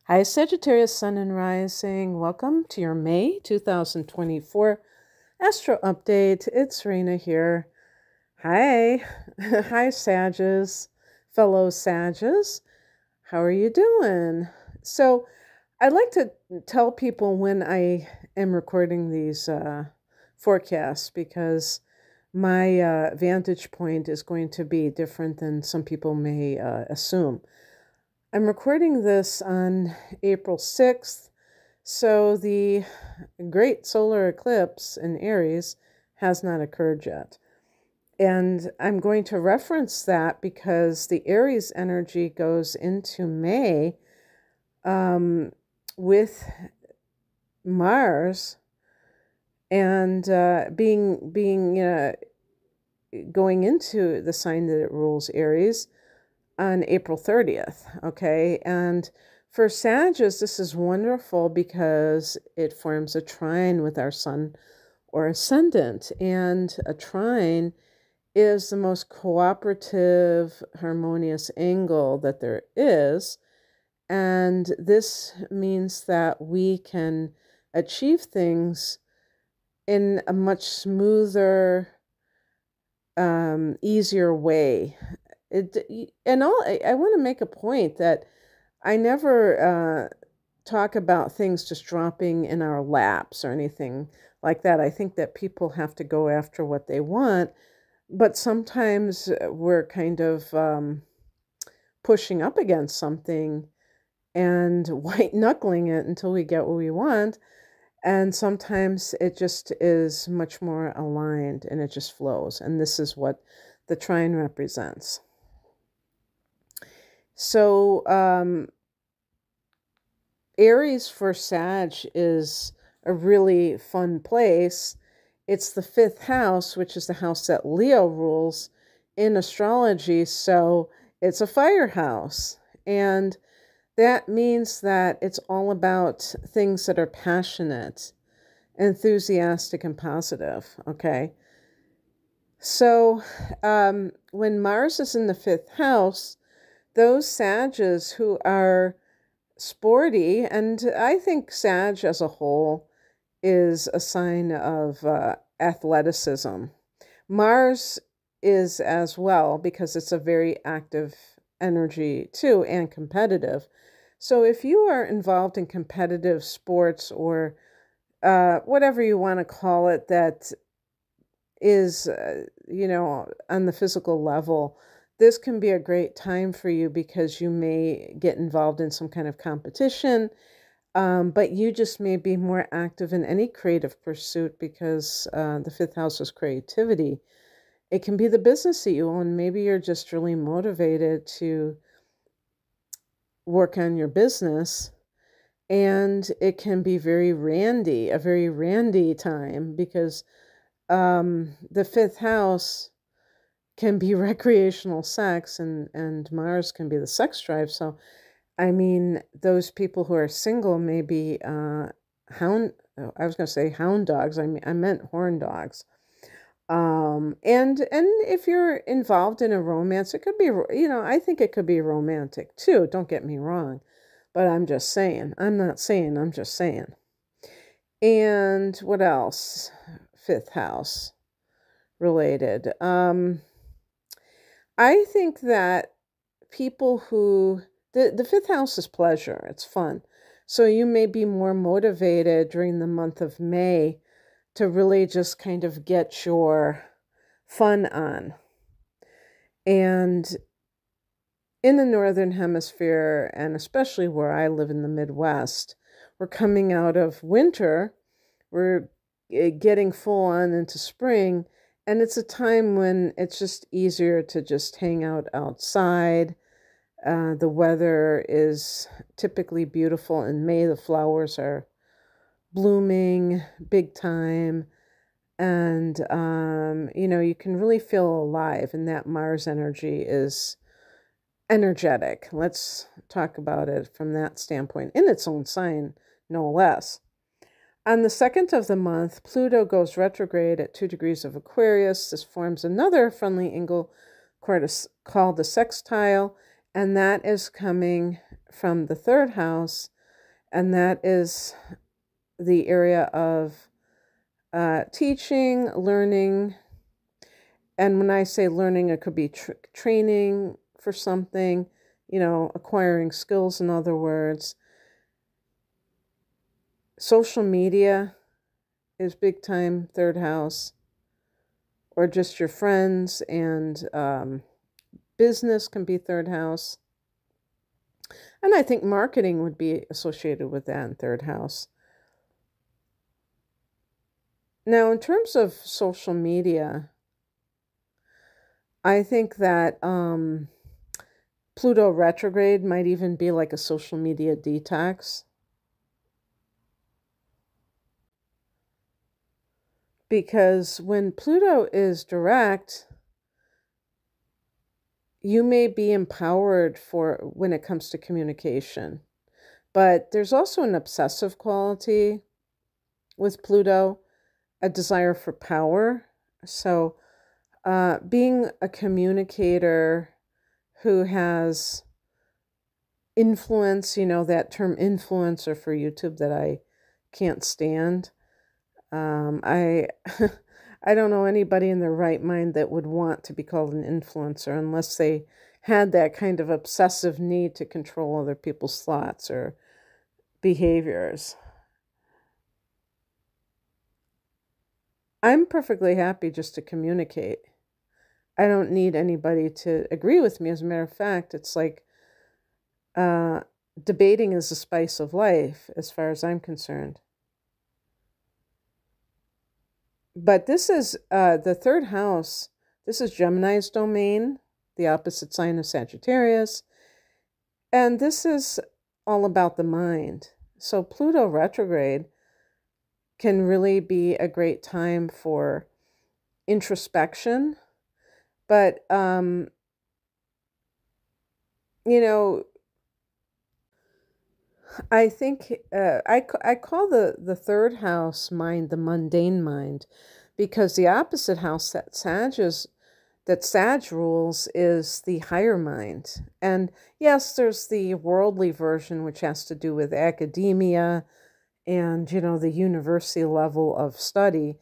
Hi, Sagittarius, Sun and Rising. Welcome to your May 2024 Astro Update. It's Rena here. Hi. Hi, Sages, fellow Sages. How are you doing? So, I'd like to tell people when I am recording these forecasts because my vantage point is going to be different than some people may assume. I'm recording this on April 6th, so the great solar eclipse in Aries has not occurred yet. And I'm going to reference that because the Aries energy goes into May with Mars and going into the sign that it rules, Aries, on April 30th, okay? And for Sagittarius, this is wonderful because it forms a trine with our sun or ascendant. And a trine is the most cooperative, harmonious angle that there is. And this means that we can achieve things in a much smoother, easier way. I want to make a point that I never talk about things just dropping in our laps or anything like that. I think that people have to go after what they want, but sometimes we're kind of pushing up against something and white knuckling it until we get what we want. And sometimes it just is much more aligned and it just flows. And this is what the trine represents. So, Aries for Sag is a really fun place. It's the fifth house, which is the house that Leo rules in astrology. So it's a fire house. And that means that it's all about things that are passionate, enthusiastic, and positive. Okay. So when Mars is in the fifth house, those Sages who are sporty, and I think Sag as a whole is a sign of athleticism. Mars is as well because it's a very active energy too and competitive. So if you are involved in competitive sports or whatever you want to call it that is, on the physical level, this can be a great time for you because you may get involved in some kind of competition, but you just may be more active in any creative pursuit because the fifth house is creativity. It can be the business that you own. Maybe you're just really motivated to work on your business, and it can be a very randy time because the fifth house can be recreational sex and Mars can be the sex drive. So, I mean, those people who are single may be I was going to say hound dogs. I meant horn dogs. And if you're involved in a romance, it could be, I think it could be romantic too. Don't get me wrong, but I'm just saying, I'm just saying. And what else? Fifth house related. I think that people who, the fifth house is pleasure, it's fun. So you may be more motivated during the month of May to really just kind of get your fun on. And in the Northern Hemisphere, and especially where I live in the Midwest, we're coming out of winter, we're getting full on into spring, and it's a time when it's just easier to just hang out outside. The weather is typically beautiful in May. The flowers are blooming big time. And, you can really feel alive. And that Mars energy is energetic. Let's talk about it from that standpoint, in its own sign, no less. On the 2nd of the month, Pluto goes retrograde at 2 degrees of Aquarius. This forms another friendly angle called the sextile, and that is coming from the third house And that is the area of teaching, learning. And when I say learning, it could be training for something, acquiring skills, in other words. Social media is big time third house, or just your friends, and business can be third house. And I think marketing would be associated with that in third house. Now, in terms of social media, I think that Pluto retrograde might even be like a social media detox. Because when Pluto is direct, you may be empowered for when it comes to communication. But there's also an obsessive quality with Pluto, a desire for power. So being a communicator who has influence, that term influencer for YouTube that I can't stand. I I don't know anybody in their right mind that would want to be called an influencer unless they had that kind of obsessive need to control other people's thoughts or behaviors. I'm perfectly happy just to communicate. I don't need anybody to agree with me. As a matter of fact, it's like debating is the spice of life, as far as I'm concerned. But this is the third house. This is Gemini's domain, the opposite sign of Sagittarius. And this is all about the mind. So Pluto retrograde can really be a great time for introspection. But, I think I call the third house mind the mundane mind, because the opposite house that Sag rules is the higher mind. And yes, there's the worldly version, which has to do with academia and, the university level of study.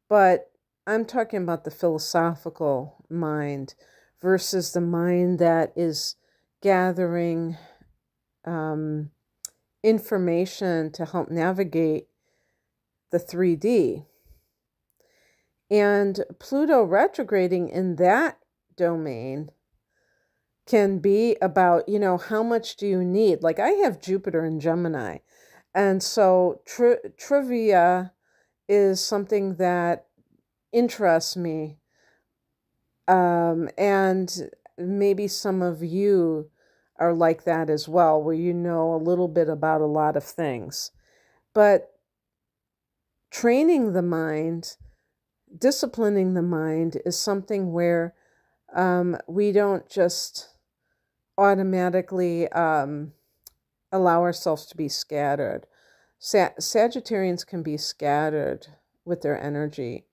But I'm talking about the philosophical mind versus the mind that is gathering information to help navigate the 3D. And Pluto retrograding in that domain can be about, how much do you need? Like I have Jupiter in Gemini. And so trivia is something that interests me. And maybe some of you are like that as well, where you know a little bit about a lot of things. But training the mind, disciplining the mind is something where we don't just automatically allow ourselves to be scattered. Sagittarians can be scattered with their energy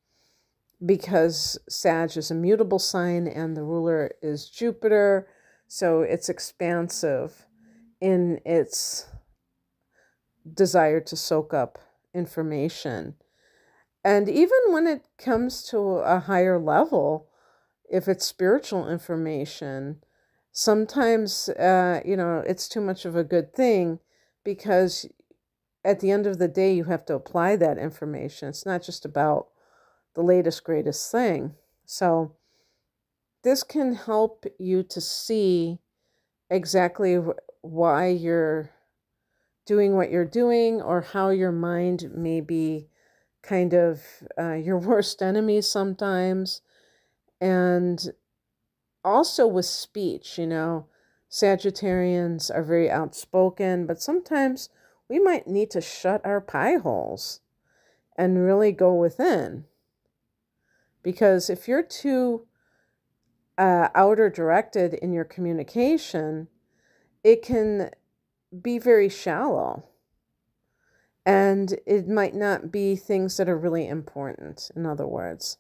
because Sag is a mutable sign and the ruler is Jupiter. So it's expansive in its desire to soak up information. And even when it comes to a higher level, if it's spiritual information, sometimes, it's too much of a good thing, because at the end of the day, you have to apply that information. It's not just about the latest, greatest thing. So this can help you to see exactly why you're doing what you're doing, or how your mind may be kind of your worst enemy sometimes. And also with speech, Sagittarians are very outspoken, but sometimes we might need to shut our pie holes and really go within. Because if you're too outer directed in your communication, it can be very shallow. And it might not be things that are really important, in other words.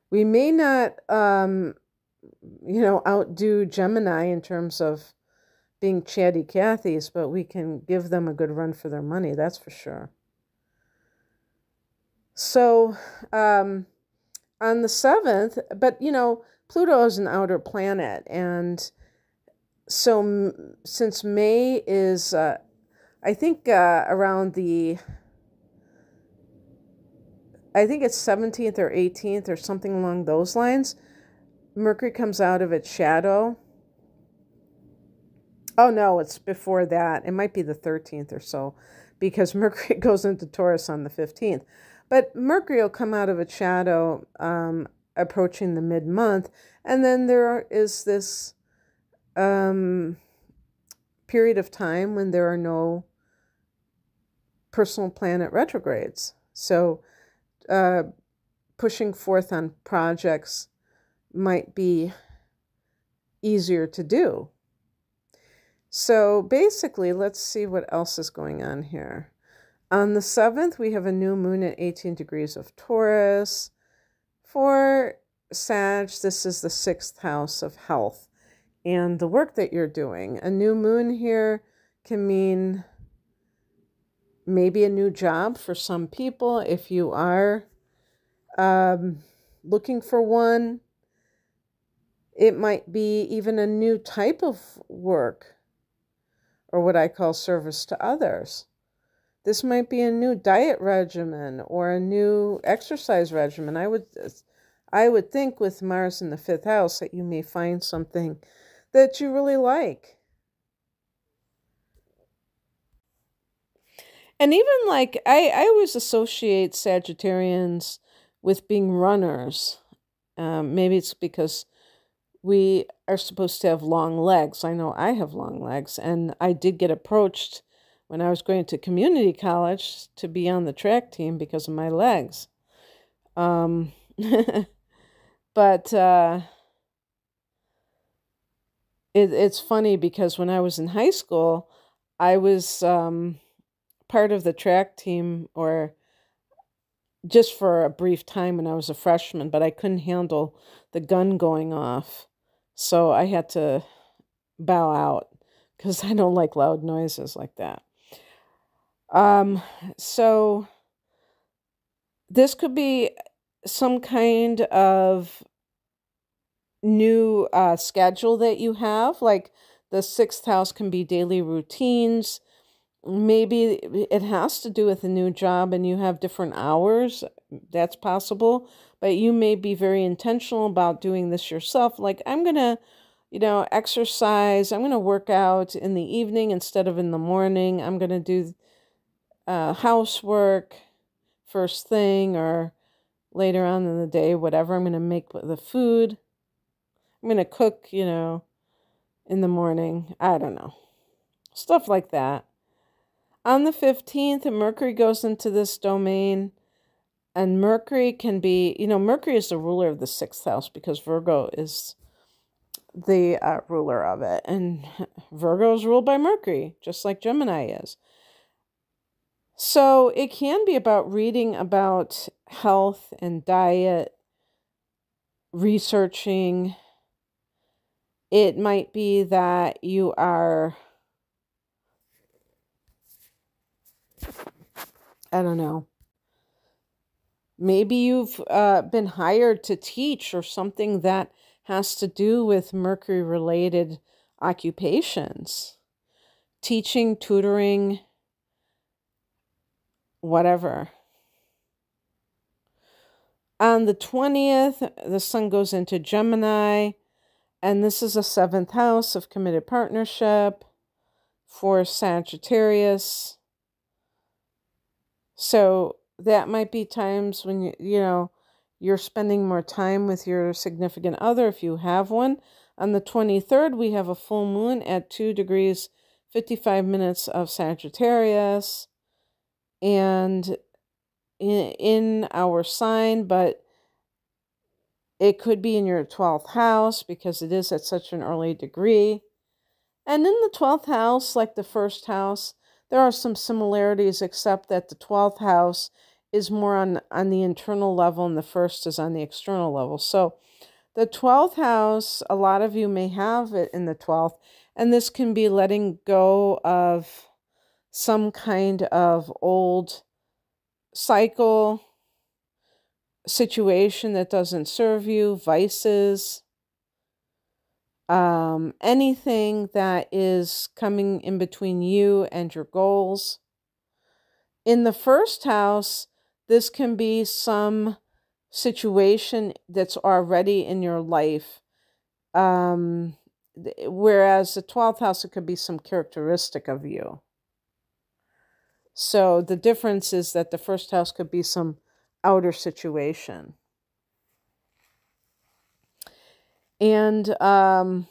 We may not, outdo Gemini in terms of being chatty Cathys, but we can give them a good run for their money, that's for sure. So on the 7th, but Pluto is an outer planet, and so since May is, I think around I think it's 17th or 18th or something along those lines, Mercury comes out of its shadow. Oh no, it's before that. It might be the 13th or so, because Mercury goes into Taurus on the 15th. But Mercury will come out of its shadow approaching the mid-month, and then there is this period of time when there are no personal planet retrogrades. So pushing forth on projects might be easier to do. So basically, let's see what else is going on here. On the 7th, we have a new moon at 18 degrees of Taurus. For Sag, this is the 6th house of health and the work that you're doing. A new moon here can mean maybe a new job for some people if you are looking for one. It might be even a new type of work, or what I call service to others. This might be a new diet regimen or a new exercise regimen. I would think with Mars in the 5th house that you may find something that you really like. And even like, I always associate Sagittarians with being runners. Maybe it's because we are supposed to have long legs. I know I have long legs, and I did get approached when I was going to community college to be on the track team because of my legs. But it's funny because when I was in high school, I was part of the track team, or just for a brief time when I was a freshman, but I couldn't handle the gun going off. So I had to bow out because I don't like loud noises like that. So this could be some kind of new schedule that you have. Like the 6th house can be daily routines. Maybe it has to do with a new job and you have different hours. That's possible. But you may be very intentional about doing this yourself. Like, I'm going to, exercise. I'm going to work out in the evening instead of in the morning. I'm going to do housework first thing or later on in the day, whatever. I'm going to make the food. I'm going to cook, in the morning. I don't know. Stuff like that. On the 15th, Mercury goes into this domain, and Mercury can be, Mercury is the ruler of the 6th house because Virgo is the ruler of it. And Virgo is ruled by Mercury, just like Gemini is. So it can be about reading about health and diet, researching. It might be that you are, I don't know, maybe you've been hired to teach or something that has to do with Mercury-related occupations. Teaching, tutoring, whatever. On the 20th, the sun goes into Gemini, and this is a 7th house of committed partnership for Sagittarius. So that might be times when you're spending more time with your significant other if you have one. On the 23rd, we have a full moon at 2 degrees 55 minutes of Sagittarius, and in our sign, but it could be in your 12th house because it is at such an early degree. And in the 12th house, like the 1st house, there are some similarities, except that the 12th house is more on the internal level and the 1st is on the external level. So the 12th house, a lot of you may have it in the 12th, And this can be letting go of some kind of old cycle, situation that doesn't serve you, vices, anything that is coming in between you and your goals. In the first house, this can be some situation that's already in your life. Whereas the 12th house, it could be some characteristic of you. So the difference is that the first house could be some outer situation. And on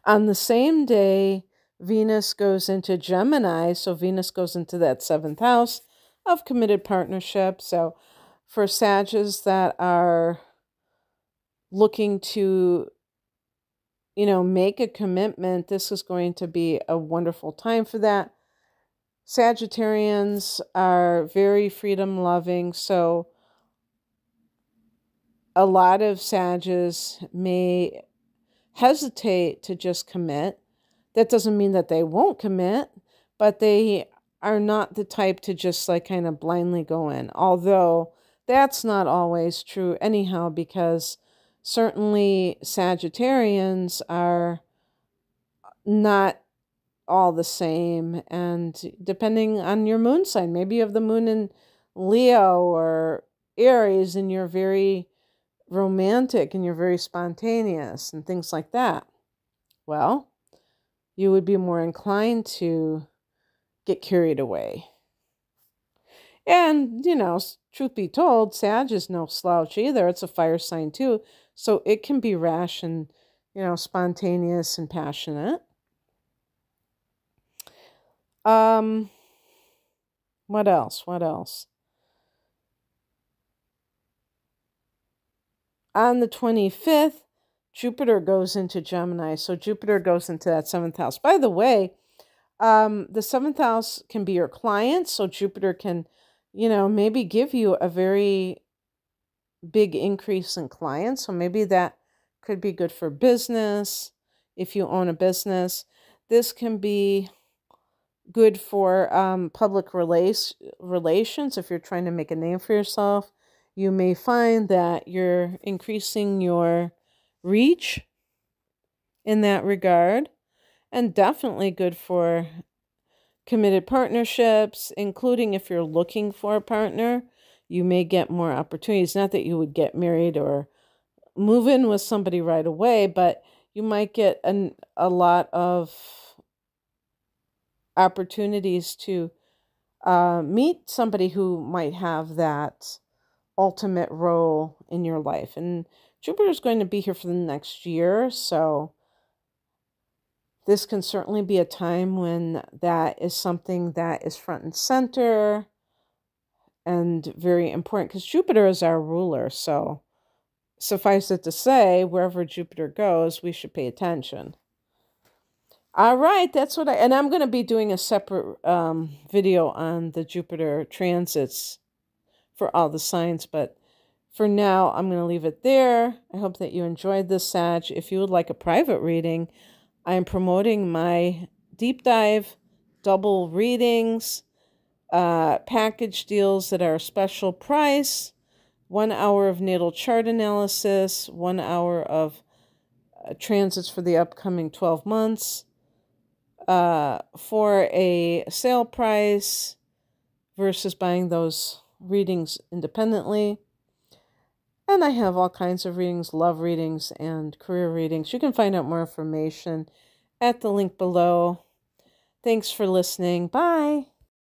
the same day, Venus goes into Gemini. So Venus goes into that 7th house of committed partnership. So for Sagittarius that are looking to, make a commitment, this is going to be a wonderful time for that. Sagittarians are very freedom loving, so a lot of Sagittarius may hesitate to just commit. That doesn't mean that they won't commit, but they are not the type to just kind of blindly go in. Although that's not always true anyhow, because certainly Sagittarians are not all the same. And depending on your moon sign, maybe you have the moon in Leo or Aries and you're very romantic and you're very spontaneous and things like that. Well, you would be more inclined to get carried away. And, truth be told, Sag is no slouch either. It's a fire sign too. So it can be rash and, spontaneous and passionate. What else? On the 25th, Jupiter goes into Gemini. So Jupiter goes into that 7th house. By the way, the 7th house can be your clients. So Jupiter can, maybe give you a very big increase in clients. So maybe that could be good for business. If you own a business, this can be good for public relations. If you're trying to make a name for yourself, you may find that you're increasing your reach in that regard. And definitely good for committed partnerships, including if you're looking for a partner, you may get more opportunities. Not that you would get married or move in with somebody right away, but you might get a lot of opportunities to meet somebody who might have that ultimate role in your life. And Jupiter is going to be here for the next year, so this can certainly be a time when that is something that is front and center and very important, because Jupiter is our ruler. So suffice it to say, wherever Jupiter goes, we should pay attention. All right, that's what and I'm going to be doing a separate video on the Jupiter transits for all the signs, but for now, I'm going to leave it there. I hope that you enjoyed this, Sag. If you would like a private reading, I am promoting my deep dive, double readings, package deals that are a special price, 1 hour of natal chart analysis, 1 hour of transits for the upcoming 12 months, for a sale price versus buying those readings independently. And I have all kinds of readings, love readings, and career readings. You can find out more information at the link below. Thanks for listening. Bye.